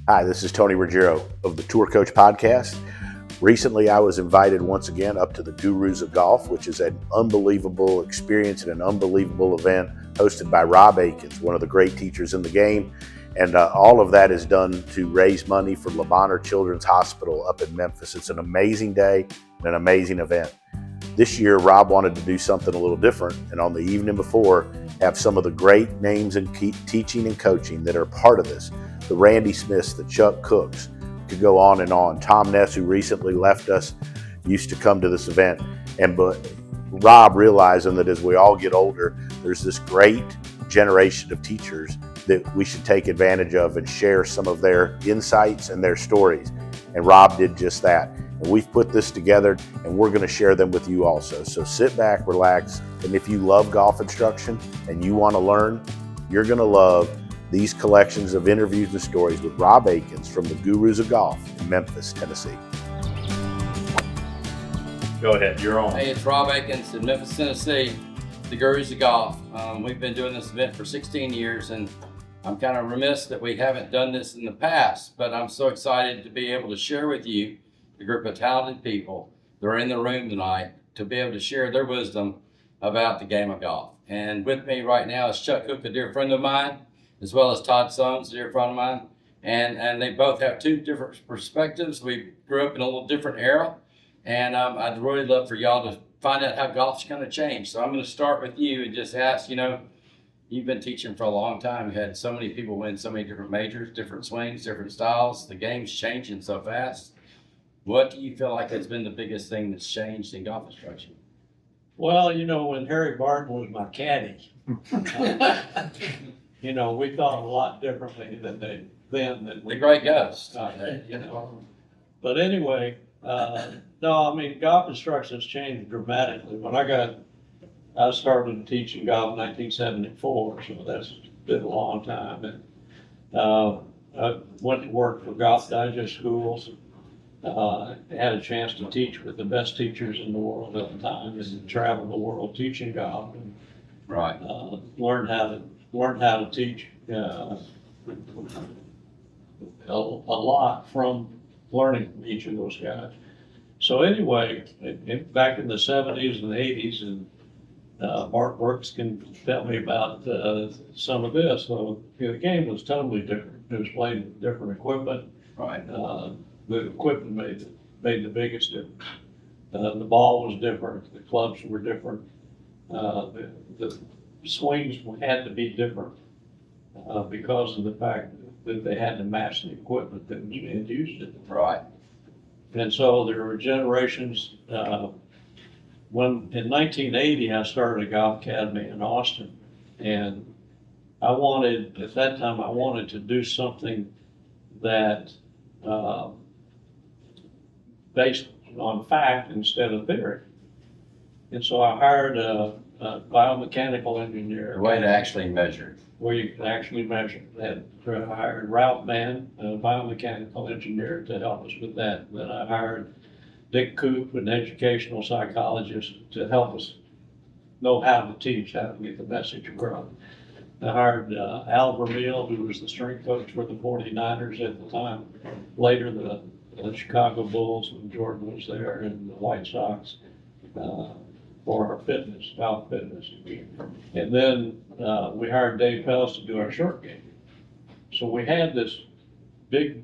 Hi, this is Tony Ruggiero of the Tour Coach Podcast. Recently, I was invited once again up to the Gurus of Golf, which is an unbelievable experience and an unbelievable event hosted by Rob Akins, one of the great teachers in the game. And all of that is done to raise money for Le Bonheur Children's Hospital up in Memphis. It's an amazing day and an amazing event. This year, Rob wanted to do something a little different, and on the evening before, have some of the great names in teaching and coaching that are part of this. The Randy Smiths, the Chuck Cooks, could go on and on. Tom Ness, who recently left us, used to come to this event. But Rob, realizing that as we all get older, there's this great generation of teachers that we should take advantage of and share some of their insights and their stories. And Rob did just that. And we've put this together, and we're going to share them with you also. So sit back, relax, and if you love golf instruction and you want to learn, you're going to love these collections of interviews and stories with Rob Akins from the Gurus of Golf in Memphis, Tennessee. Go ahead, you're on. Hey, it's Rob Akins in Memphis, Tennessee, the Gurus of Golf. We've been doing this event for 16 years, and I'm kind of remiss that we haven't done this in the past, but I'm so excited to be able to share with you a group of talented people that are in the room tonight to be able to share their wisdom about the game of golf. And with me right now is Chuck Cook, a dear friend of mine, as well as Todd Soames, a dear friend of mine. And they both have two different perspectives. We grew up in a little different era, and I'd really love for y'all to find out how golf's going to change. So I'm going to start with you and just ask, you've been teaching for a long time. You've had so many people win so many different majors, different swings, different styles. The game's changing so fast. What do you feel like has been the biggest thing that's changed in golf instruction? Well, when Harry Barton was my caddy, we thought a lot differently than The great ghost. But anyway, golf instruction's changed dramatically. When I started teaching golf in 1974, so that's been a long time. And I went to work for Golf Digest schools. Had a chance to teach with the best teachers in the world at the time, and travel the world teaching golf. And, right. Learned how to teach a lot from learning from each of those guys. So anyway, back in the 70s and 80s, and Mark Works can tell me about some of this. So the game was totally different. It was played with different equipment. Right. The equipment made the biggest difference. The ball was different. The clubs were different. The swings had to be different because of the fact that they had to match the equipment that was being used. Right. And so there were generations. When in 1980 I started a golf academy in Austin, and at that time I wanted to do something that based on fact instead of theory. And so I hired a biomechanical engineer. The way to actually measure. Where you can actually measure. I hired Ralph Mann, a biomechanical engineer, to help us with that. Then I hired Dick Coop, an educational psychologist, to help us know how to teach, how to get the message across. I hired Al Vermeil, who was the strength coach for the 49ers at the time. Later, the Chicago Bulls when Jordan was there, and the White Sox for our fitness, golf fitness. And then we hired Dave Pels to do our short game. So we had this big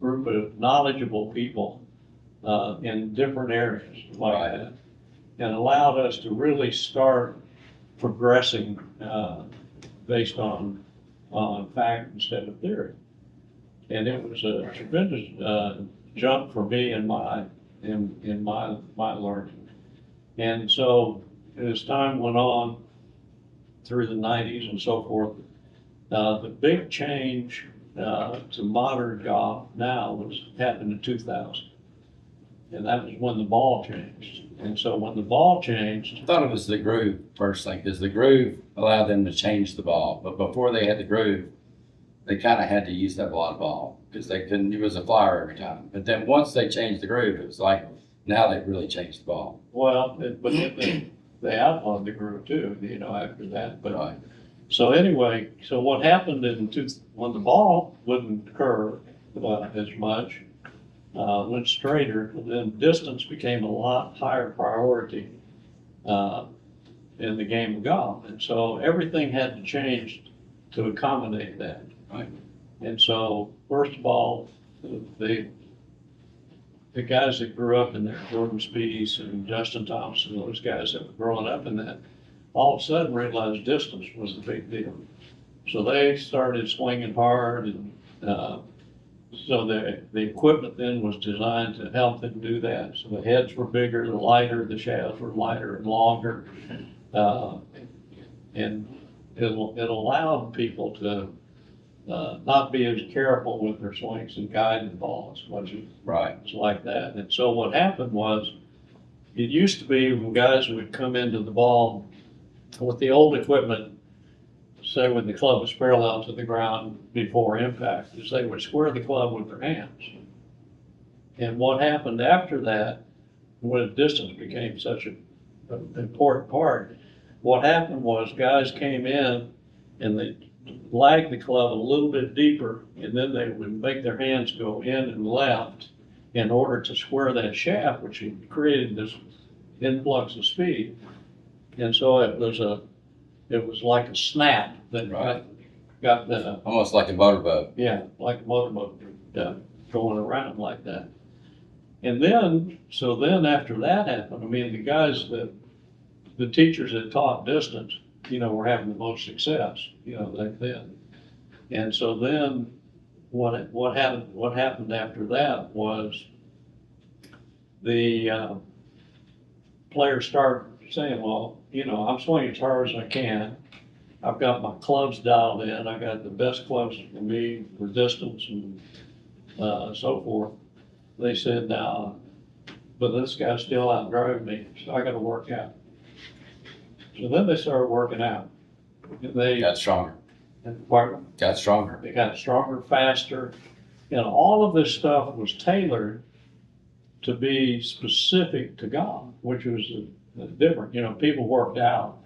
group of knowledgeable people in different areas like that, and allowed us to really start progressing based on fact instead of theory. And it was a tremendous jump for me in my learning. And so as time went on through the 90s and so forth, the big change to modern golf now happened in 2000. And that was when the ball changed. And so when the ball changed, I thought it was the groove first thing, because the groove allowed them to change the ball. But before they had the groove, they kind of had to use that lot of ball because they couldn't. It was a flyer every time. But then once they changed the groove, it was like now they really changed the ball. Well, but then they outlawed the groove too, after that. But Right. So anyway, so what happened when the ball wouldn't curve as much, went straighter, then distance became a lot higher priority in the game of golf. And so everything had to change to accommodate that. Right. And so, first of all, the guys that grew up in there, Jordan Spieth and Justin Thompson, those guys that were growing up in that, all of a sudden realized distance was the big deal. So they started swinging hard, and so the equipment then was designed to help them do that. So the heads were bigger, the lighter, the shafts were lighter and longer, and it allowed people to not be as careful with their swings and guiding the ball as much as Right. it's like that. And so what happened was, it used to be when guys would come into the ball with the old equipment, say when the club was parallel to the ground before impact, is they would square the club with their hands. And what happened after that, when distance became such an important part, what happened was guys came in and they lagged the club a little bit deeper, and then they would make their hands go in and left in order to square that shaft, which created this influx of speed. And so it was like a snap that Right. got the, Almost like a motorboat. yeah, like a motorboat going around like that. And then, so then after that happened, I mean, the teachers that taught distance, were having the most success, back then. And so then what happened after that was the players started saying, well, I'm swinging as hard as I can. I've got my clubs dialed in. I got the best clubs for me for distance and so forth. They said, now, but this guy's still outdriving me, so I got to work out. So then they started working out. They Got stronger. pardon? Got stronger. They got stronger, faster, and all of this stuff was tailored to be specific to golf, which was different. People worked out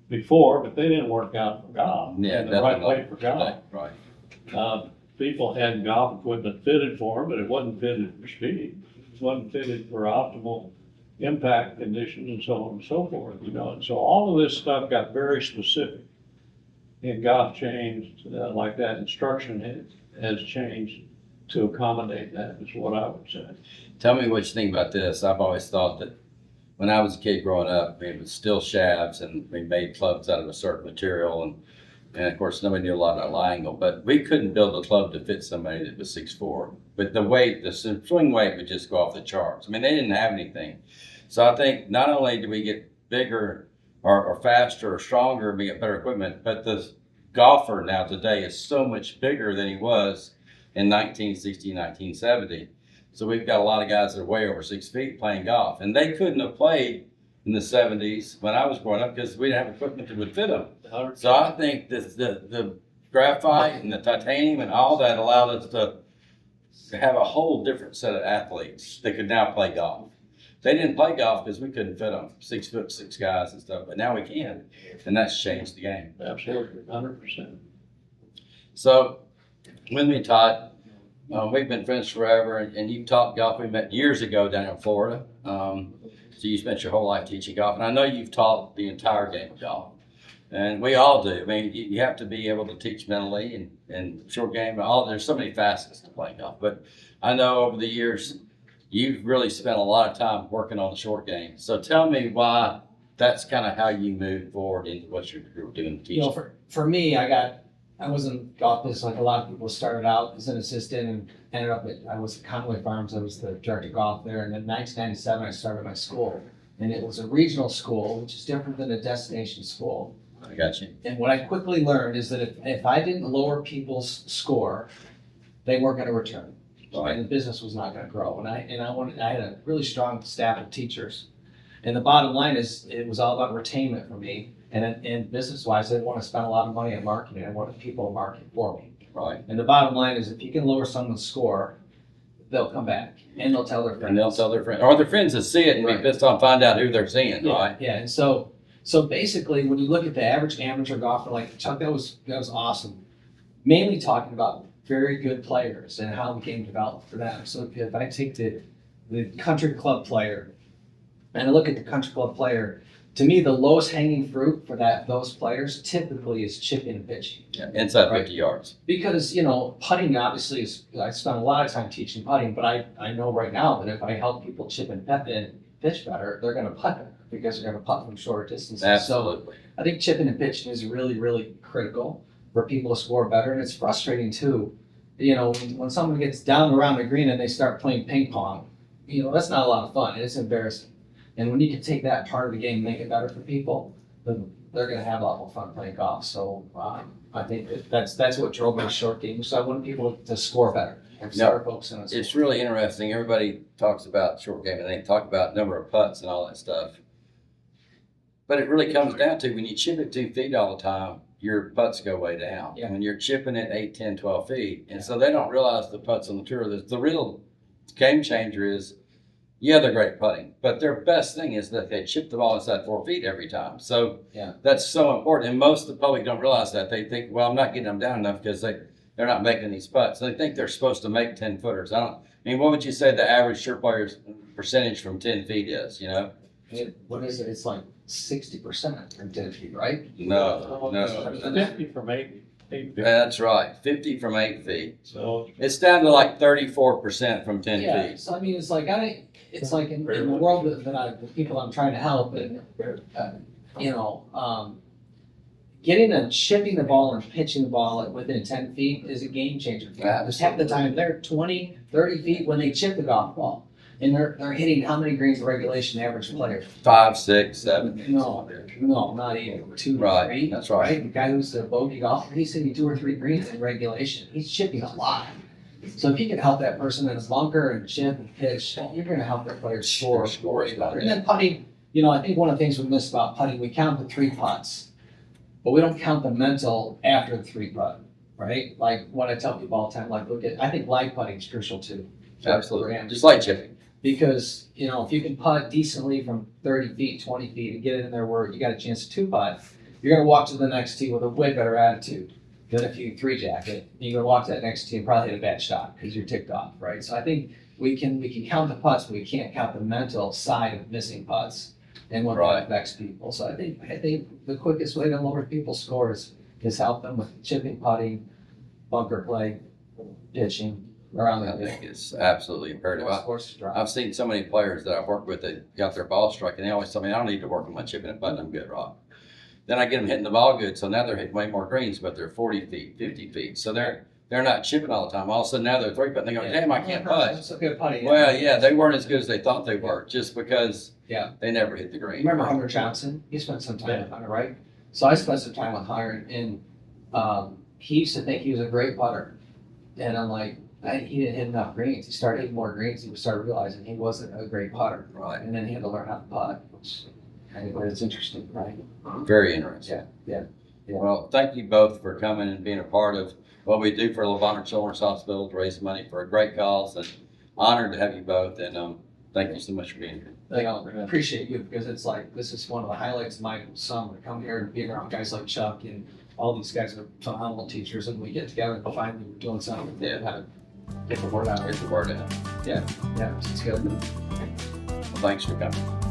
before, but they didn't work out for golf. Yeah, in the right way for golf. Right. People had golf equipment fitted for them, but it wasn't fitted for speed. It wasn't fitted for optimal impact conditions and so on and so forth, And so all of this stuff got very specific. And golf changed like that. Instruction has changed to accommodate that, is what I would say. Tell me what you think about this. I've always thought that when I was a kid growing up, it was still shafts, and we made clubs out of a certain material, and of course nobody knew a lot about lie angle, but we couldn't build a club to fit somebody that was 6'4". But the weight, the swing weight would just go off the charts. I mean, they didn't have anything. So I think not only do we get bigger or faster or stronger, we get better equipment, but the golfer now today is so much bigger than he was in 1960, 1970. So we've got a lot of guys that are way over 6 feet playing golf, and they couldn't have played in the 70s when I was growing up because we didn't have equipment that would fit them. So I think the graphite and the titanium and all that allowed us to have a whole different set of athletes that could now play golf. They didn't play golf because we couldn't fit them, 6'6" guys and stuff, but now we can, and that's changed the game. Absolutely, 100%. So, with me, Todd, we've been friends forever, and you've taught golf. We met years ago down in Florida. So you spent your whole life teaching golf, and I know you've taught the entire game of golf, and we all do. I mean, you have to be able to teach mentally and short game. There's so many facets to playing golf, but I know over the years you've really spent a lot of time working on the short game. So tell me why that's kind of how you moved forward into what you're doing teaching. For me, I was in golf business like a lot of people. Started out as an assistant and ended up I was at Conway Farms. I was the director of golf there. And in 1997, I started my school. And it was a regional school, which is different than a destination school. I got you. And what I quickly learned is that if I didn't lower people's score, they weren't going to return. Right. And the business was not going to grow. And I had a really strong staff of teachers. And the bottom line is it was all about retainment for me. And business-wise, I didn't want to spend a lot of money on marketing. I wanted people to market for me. Right. And the bottom line is if you can lower someone's score, they'll come back and they'll tell their friends. And they'll tell their friends, or their friends that see it and be pissed off, find out who they're seeing, Yeah, right? yeah. And so So basically, when you look at the average amateur golfer, like Chuck, that was awesome. Mainly talking about very good players and how the game developed for them. So if I take the country club player and I look at the country club player, to me, the lowest hanging fruit for those players typically is chipping and pitching. Yeah, inside Right. 50 yards. Because, putting obviously is, I spent a lot of time teaching putting, but I know right now that if I help people chip and pitch better, they're going to putt better because they're going to putt from shorter distances. Absolutely. So I think chipping and pitching is really, really critical for people to score better. And it's frustrating too, when someone gets down around the green and they start playing ping pong, that's not a lot of fun. It's embarrassing. And when you can take that part of the game and make it better for people, then they're going to have a lot more fun playing golf. So I think that's what drove my short game. So I want people to score better and start focusing on scoring. It's really interesting. Everybody talks about short game and they talk about number of putts and all that stuff. But it really comes down to when you chip it 2 feet all the time, your putts go way down. Yeah. When you're chipping it 8, 10, 12 feet. And so they don't realize the putts on the tour. The real game changer is, yeah, they're great putting, but their best thing is that they chip the ball inside 4 feet every time. So Yeah. that's so important. And most of the public don't realize that. They think, well, I'm not getting them down enough because they're not making these putts. They think they're supposed to make 10 footers. What would you say the average short player's percentage from 10 feet is, What is it? It's like 60% from 10 feet, right? No. 50 from 8 feet. That's right. 50 from 8 feet. So It's down to like 34% from 10 Yeah. feet. So it's like in the world the people I'm trying to help, and getting them chipping the ball and pitching the ball within 10 feet is a game changer. Because half the time they're 20, 30 feet when they chip the golf ball. And they're hitting how many greens of regulation average player? 5, 6, 7. No, not even 2 or Right, 3. that's right. The guy who's a bogey golfer, he's hitting 2 or 3 greens in regulation. He's chipping a lot. So if you can help that person in a bunker and chip and pitch, you're going to help that player score way better. And then putting, I think one of the things we miss about putting, we count the 3 putts, but we don't count the mental after the 3 putt, right? Like what I tell people all the time, I think live putting is crucial too. Absolutely. Just like chipping. Because, if you can putt decently from 30 feet, 20 feet, and get it in there where you got a chance to 2-putt, you're going to walk to the next tee with a way better attitude than if you 3-jack it. You're going to walk to that next tee and probably hit a bad shot because you're ticked off, right? So I think we can count the putts, but we can't count the mental side of missing putts and what that affects people. So I think the quickest way to lower people's scores is help them with chipping, putting, bunker play, pitching. I think it's absolutely imperative. I've seen so many players that I've worked with that got their ball struck, and they always tell me, I don't need to work on my chipping and putting, I'm good, Rob. Then I get them hitting the ball good, so now they're hitting way more greens, but they're 40 feet, 50 feet. So they're not chipping all the time. All of a sudden now they're 3-putting. They go, damn, I can't putt. That's a good putting. Well, yeah, they weren't as good as they thought they were, just because they never hit the green. Remember Hunter Johnson? You spent some time with Hunter, right? So I spent some time with Hunter, and he used to think he was a great putter. And I'm like, he didn't hit enough greens. He started hitting more greens. He started realizing he wasn't a great putter. Right. And then he had to learn how to putt, which it's interesting, right? Very interesting. Yeah. Well, thank you both for coming and being a part of what we do for Lavonder Children's Hospital to raise money for a great cause. And honored to have you both. And thank you so much for being here. I appreciate you, because it's like, this is one of the highlights of my summer, to come here and be around guys like Chuck, and all these guys are phenomenal teachers, and we get together and finally we're doing something. Yeah. Get the word out. Get the word out. Yeah, it's good. Well, thanks for coming.